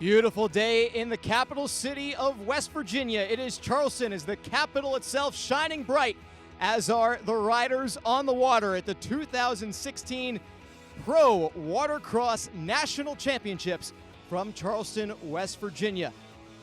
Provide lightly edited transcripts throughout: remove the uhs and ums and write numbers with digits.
Beautiful day in the capital city of West Virginia. It is Charleston, as the capital itself shining bright, as are the riders on the water at the 2016 Pro Watercross National Championships from Charleston, West Virginia.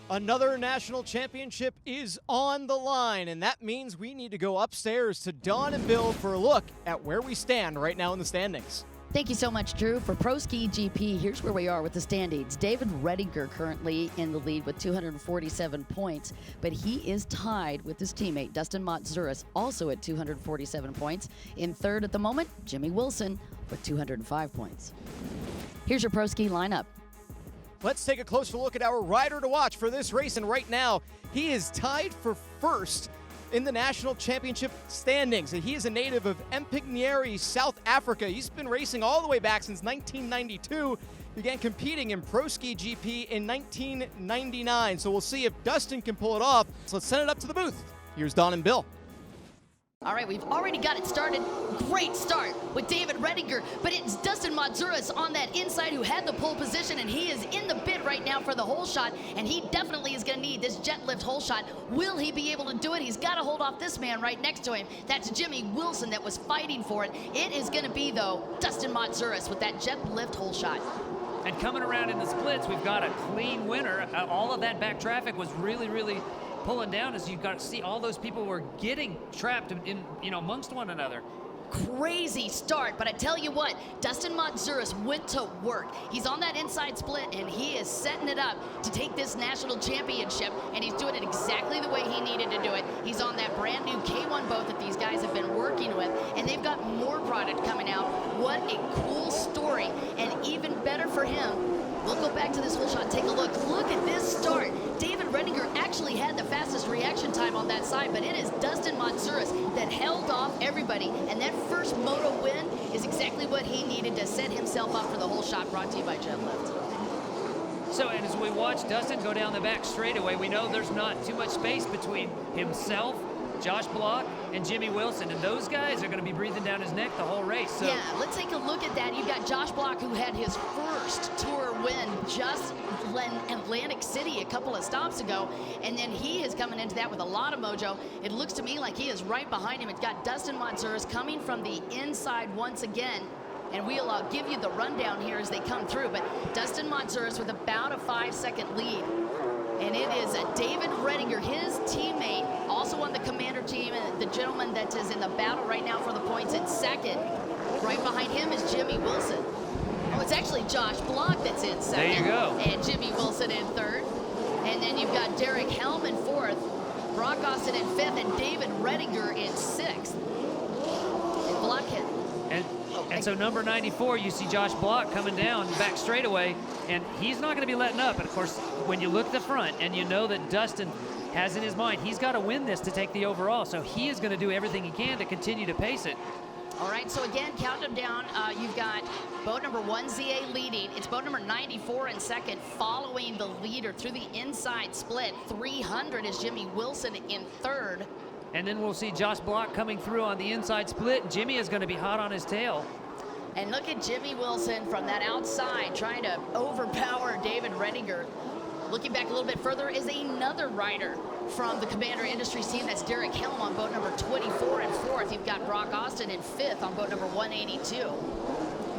Another national championship is on the line, and that means we need to go upstairs to Dawn and Bill for a look at where we stand right now in the standings. Thank you so much, Drew. For Pro Ski GP, here's where we are with the standings. David Redinger currently in the lead with 247 points, but he is tied with his teammate, Dustin Motzouris, also at 247 points. In third at the moment, Jimmy Wilson with 205 points. Here's your Pro Ski lineup. Let's take a closer look at our rider to watch for this race, and right now, he is tied for first in the national championship standings. He is a native of Empignery, South Africa. He's been racing all the way back since 1992. Began competing in Pro Ski GP in 1999. So we'll see if Dustin can pull it off. So let's send it up to the booth. Here's Dawn and Bill. All right, we've already got it started. Great start with David Redinger, but it's Dustin Motzouris on that inside who had the pole position, and he is in the bid right now for the hole shot, and he definitely is going to need this jet lift hole shot. Will he be able to do it? He's got to hold off this man right next to him. That's Jimmy Wilson that was fighting for it. It is going to be, though, Dustin Motzouris with that jet lift hole shot. And coming around in the splits, we've got a clean winner. All of that back traffic was really pulling down, as you've got to see all those people were getting trapped in amongst one another. Crazy start, but I tell you what, Dustin Motzouris went to work. He's on that inside split, and he is setting it up to take this national championship, and he's doing it exactly the way he needed to do it. He's on that brand new K1 boat that these guys have been working with, and they've got more product coming out. What a cool story, and even better for him. We'll go back to this whole shot and take a look. Look at this start. David Redinger actually had the fastest reaction time on that side, but it is Dustin Motzouris that held off everybody, and that first moto win is exactly what he needed to set himself up for the whole shot, brought to you by Jet Lift. So, and as we watch Dustin go down the back straightaway, we know there's not too much space between himself, Josh Block, and Jimmy Wilson, and those guys are going to be breathing down his neck the whole race. So. Yeah, let's take a look at that. You've got Josh Block, who had his first tour win just in Atlantic City a couple of stops ago, and then he is coming into that with a lot of mojo. It looks to me like he is right behind him. It's got Dustin Motzouris coming from the inside once again, and we'll give you the rundown here as they come through, but Dustin Motzouris with about a 5-second lead. And it is David Redinger, his teammate, also on the commander team, and the gentleman that is in the battle right now for the points in second. Right behind him is Jimmy Wilson. Oh, it's actually Josh Block that's in second. There you go. And Jimmy Wilson in third. And then you've got Derrick Helm in fourth, Brock Austin in fifth, and David Redinger in sixth. And Block hit. And so number 94, you see Josh Block coming down back straightaway, and he's not going to be letting up. And of course, when you look at the front and you know that Dustin has in his mind, he's got to win this to take the overall. So he is going to do everything he can to continue to pace it. All right, so again, count them down. You've got boat number 1ZA leading. It's boat number 94 in second, following the leader through the inside split. 300 is Jimmy Wilson in third. And then we'll see Josh Block coming through on the inside split. Jimmy is going to be hot on his tail. And look at Jimmy Wilson from that outside trying to overpower David Redinger. Looking back a little bit further is another rider from the Commander Industries team. That's Derrick Helm on boat number 24 and fourth. You've got Brock Austin in fifth on boat number 182.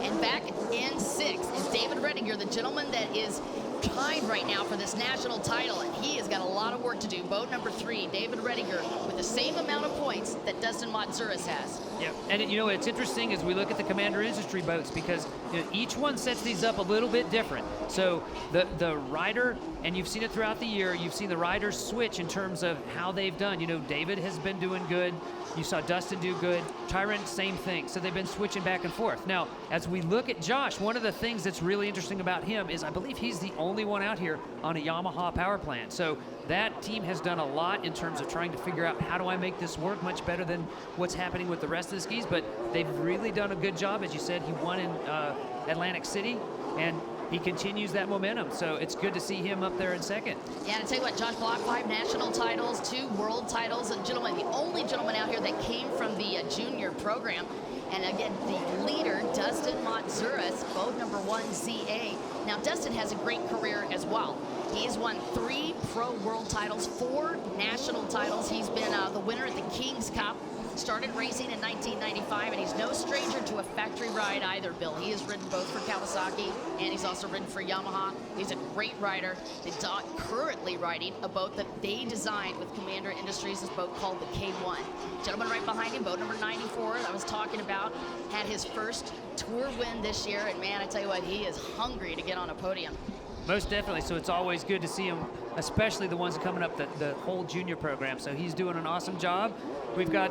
And back in sixth is David Redinger, the gentleman that is tied right now for this national title, and he has got a lot of work to do. Boat number 3, David Redinger, with the same amount of points that Dustin Motzouris has. Yeah, and it's interesting as we look at the Commander Industry boats, because each one sets these up a little bit different. So the rider, and you've seen it throughout the year, you've seen the riders switch in terms of how they've done. David has been doing good. You saw Dustin do good. Tyrant, same thing. So they've been switching back and forth. Now, as we look at Josh, one of the things that's really interesting about him is I believe he's the only one out here on a Yamaha power plant. So that team has done a lot in terms of trying to figure out how do I make this work much better than what's happening with the rest of the skis. But they've really done a good job. As you said, he won in Atlantic City, and he continues that momentum. So it's good to see him up there in second. Yeah, and I tell you what, Josh Block, 5 national titles, 2 world titles, and gentlemen, the only gentleman out here that came from the junior program. And again, the leader, Dustin Motzouris, boat number 1ZA, Now, Dustin has a great career as well. He's won 3 pro world titles, 4 national titles. He's been the winner at the King's Cup. Started racing in 1995, and he's no stranger to a factory ride either, Bill. He has ridden both for Kawasaki, and he's also ridden for Yamaha. He's a great rider. He's currently riding a boat that they designed with Commander Industries, this boat called the K1. Gentleman right behind him, boat number 94 that I was talking about, had his first tour win this year, and man, I tell you what, he is hungry to get on a podium. Most definitely. So it's always good to see him, especially the ones coming up the whole junior program. So he's doing an awesome job. We've got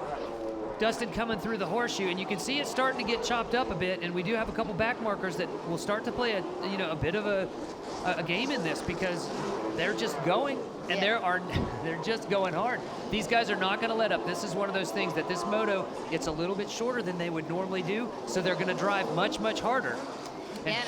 Dustin coming through the horseshoe, and you can see it starting to get chopped up a bit. And we do have a couple back markers that will start to play a bit of a game in this, because they're just going, and they're just going hard. These guys are not going to let up. This is one of those things that this moto, it's a little bit shorter than they would normally do, so they're going to drive much, much harder. And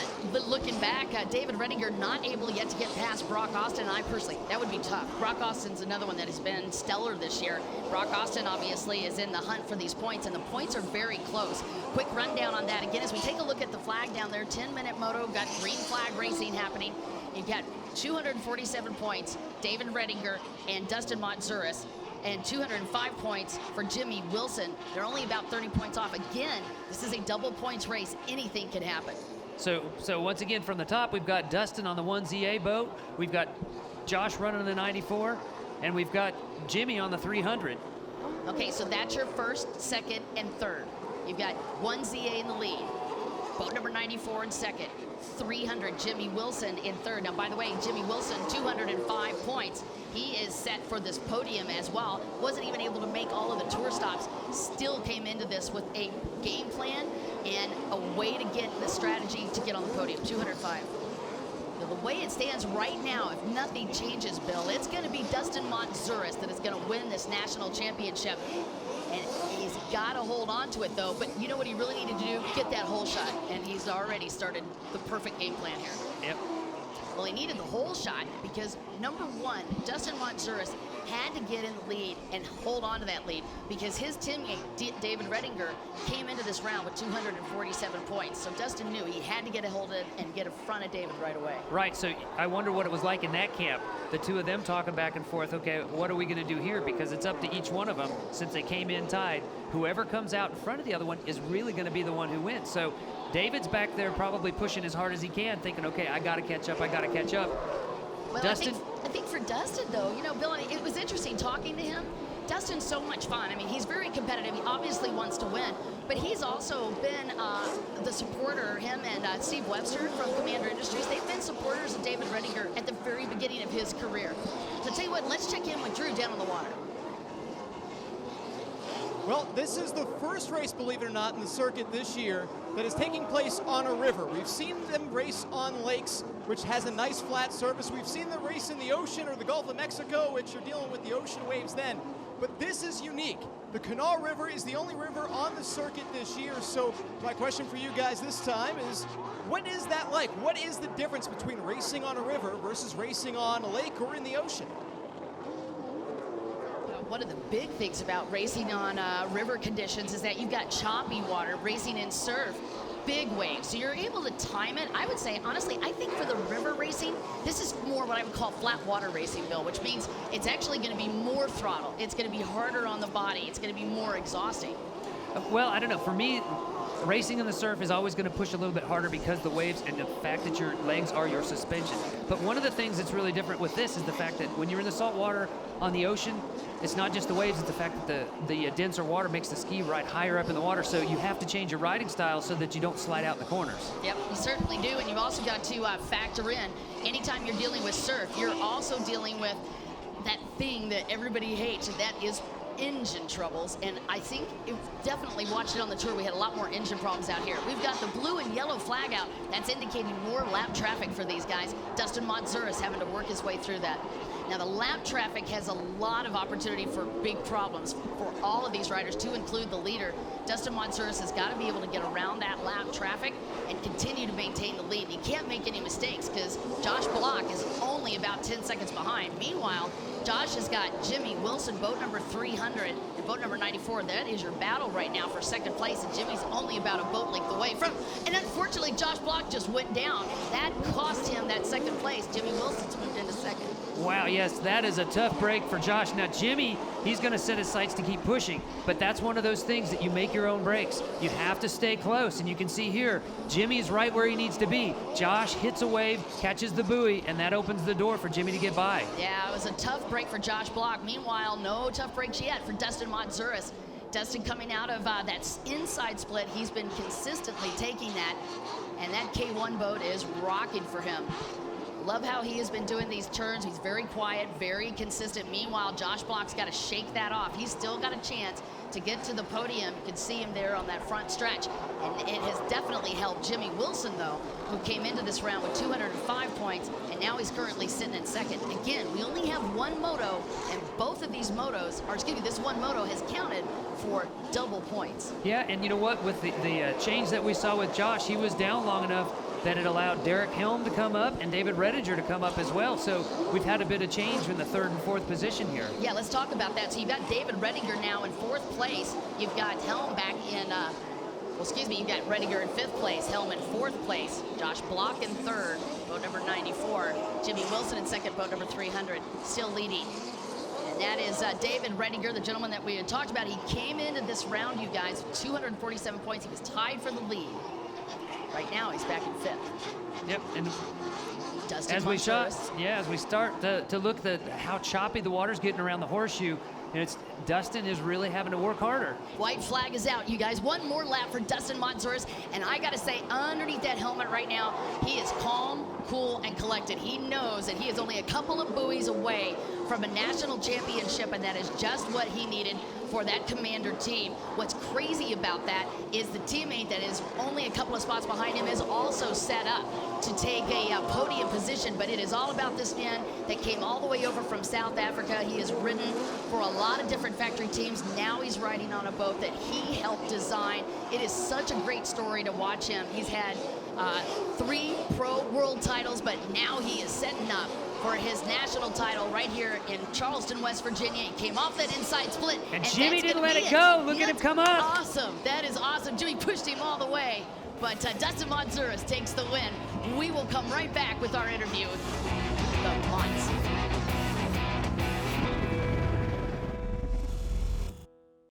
looking back, David Redinger not able yet to get past Brock Austin. And I personally, that would be tough. Brock Austin's another one that has been stellar this year. Brock Austin obviously is in the hunt for these points, and the points are very close. Quick rundown on that. Again, as we take a look at the flag down there, 10-minute moto, got green flag racing happening. You've got 247 points, David Redinger and Dustin Motzouris, and 205 points for Jimmy Wilson. They're only about 30 points off. Again, this is a double points race. Anything can happen. So once again, from the top, we've got Dustin on the 1ZA boat. We've got Josh running the 94, and we've got Jimmy on the 300. Okay, so that's your first, second, and third. You've got 1ZA in the lead, boat number 94 in second, 300 Jimmy Wilson in third. Now, by the way, Jimmy Wilson, 205 points. He is set for this podium as well. Wasn't even able to make all of the tour stops. Still came into this with a game plan and a way to get the strategy to get on the podium. 205. Now, the way it stands right now, if nothing changes, Bill, it's going to be Dustin Motzouris that is going to win this national championship. And he's got to hold on to it, though. But you know what he really needed to do? Get that hole shot. And he's already started the perfect game plan here. Yep. Well, he needed the hole shot because, number one, Dustin Motzouris had to get in the lead and hold on to that lead, because his teammate, David Redinger, came into this round with 247 points. So Dustin knew he had to get a hold of it and get in front of David right away. Right, so I wonder what it was like in that camp. The two of them talking back and forth, okay, what are we going to do here? Because it's up to each one of them, since they came in tied. Whoever comes out in front of the other one is really going to be the one who wins. So David's back there probably pushing as hard as he can, thinking, okay, I got to catch up, I got to catch up. Well, Dustin? I think for Dustin, though, you know, Bill, it was interesting talking to him. Dustin's so much fun. I mean, he's very competitive. He obviously wants to win, but he's also been the supporter, him and Steve Webster from Commander Industries. They've been supporters of David Redinger at the very beginning of his career. So I'll tell you what, let's check in with Drew down on the water. Well, this is the first race, believe it or not, in the circuit this year that is taking place on a river. We've seen them race on lakes, which has a nice flat surface. We've seen them race in the ocean or the Gulf of Mexico, which you're dealing with the ocean waves then. But this is unique. The Canal River is the only river on the circuit this year. So my question for you guys this time is, what is that like? What is the difference between racing on a river versus racing on a lake or in the ocean? One of the big things about racing on river conditions is that you've got choppy water, racing in surf, big waves. So you're able to time it. I would say, honestly, I think for the river racing, this is more what I would call flat water racing, Bill, which means it's actually going to be more throttle. It's going to be harder on the body. It's going to be more exhausting. Well, I don't know. For me, racing in the surf is always going to push a little bit harder because the waves and the fact that your legs are your suspension. But one of the things that's really different with this is the fact that when you're in the salt water on the ocean, it's not just the waves, it's the fact that the denser water makes the ski ride higher up in the water, so you have to change your riding style so that you don't slide out in the corners. Yep, you certainly do, and you've also got to factor in, anytime you're dealing with surf, you're also dealing with that thing that everybody hates, and that is engine troubles. And I think if definitely watched it on the tour, we had a lot more engine problems out here. We've got the blue and yellow flag out. That's indicating more lap traffic for these guys. Dustin Motzouris having to work his way through that. Now, the lap traffic has a lot of opportunity for big problems for all of these riders, to include the leader. Dustin Motzouris has got to be able to get around that lap traffic and continue to maintain the lead. He can't make any mistakes because Josh Block is only about 10 seconds behind. Meanwhile, Josh has got Jimmy Wilson, boat number 300, and boat number 94. That is your battle right now for second place, and Jimmy's only about a boat length away from. And unfortunately, Josh Block just went down. That cost him that second place. Jimmy Wilson's moved into second. Wow, yes, that is a tough break for Josh. Now, Jimmy, he's going to set his sights to keep pushing, but that's one of those things that you make your own breaks. You have to stay close, and you can see here, Jimmy's right where he needs to be. Josh hits a wave, catches the buoy, and that opens the door for Jimmy to get by. Yeah, it was a tough break for Josh Block. Meanwhile, no tough breaks yet for Dustin Motzouris. Dustin coming out of that inside split, he's been consistently taking that, and that K1 boat is rocking for him. Love how he has been doing these turns. He's very quiet, very consistent. Meanwhile, Josh Block's got to shake that off. He's still got a chance to get to the podium. You can see him there on that front stretch. And it has definitely helped Jimmy Wilson, though, who came into this round with 205 points, and now he's currently sitting in second. Again, we only have one moto, and both of these motos, or excuse me, this one moto has counted for double points. Yeah, and you know what? With the change that we saw with Josh, he was down long enough that it allowed Derrick Helm to come up and David Redinger to come up as well. So we've had a bit of change in the third and fourth position here. Yeah, let's talk about that. So you've got David Redinger now in fourth place. You've got Helm back in, you've got Redinger in fifth place, Helm in fourth place, Josh Block in third, boat number 94, Jimmy Wilson in second, boat number 300, still leading. And that is David Redinger, the gentleman that we had talked about. He came into this round, you guys, with 247 points. He was tied for the lead. Right now, he's back in fifth. Yep, and Dustin as Motzouris. as we start to look at how choppy the water's getting around the horseshoe, and Dustin is really having to work harder. White flag is out, you guys. One more lap for Dustin Motzouris, and I gotta say, underneath that helmet right now, he is calm, cool, and collected. He knows that he is only a couple of buoys away from a national championship, and that is just what he needed for that Commander team. What's crazy about that is the teammate that is only a couple of spots behind him is also set up to take a podium position, but it is all about this man that came all the way over from South Africa. He has ridden for a lot of different factory teams. Now he's riding on a boat that he helped design. It is such a great story to watch him. He's had 3 pro world titles, but now he is setting up for his national title right here in Charleston, West Virginia. He came off that inside split. And Jimmy didn't let it go. Look at him come up. Awesome. That is awesome. Jimmy pushed him all the way. But Dustin Motzouris takes the win. We will come right back with our interview with the Motz.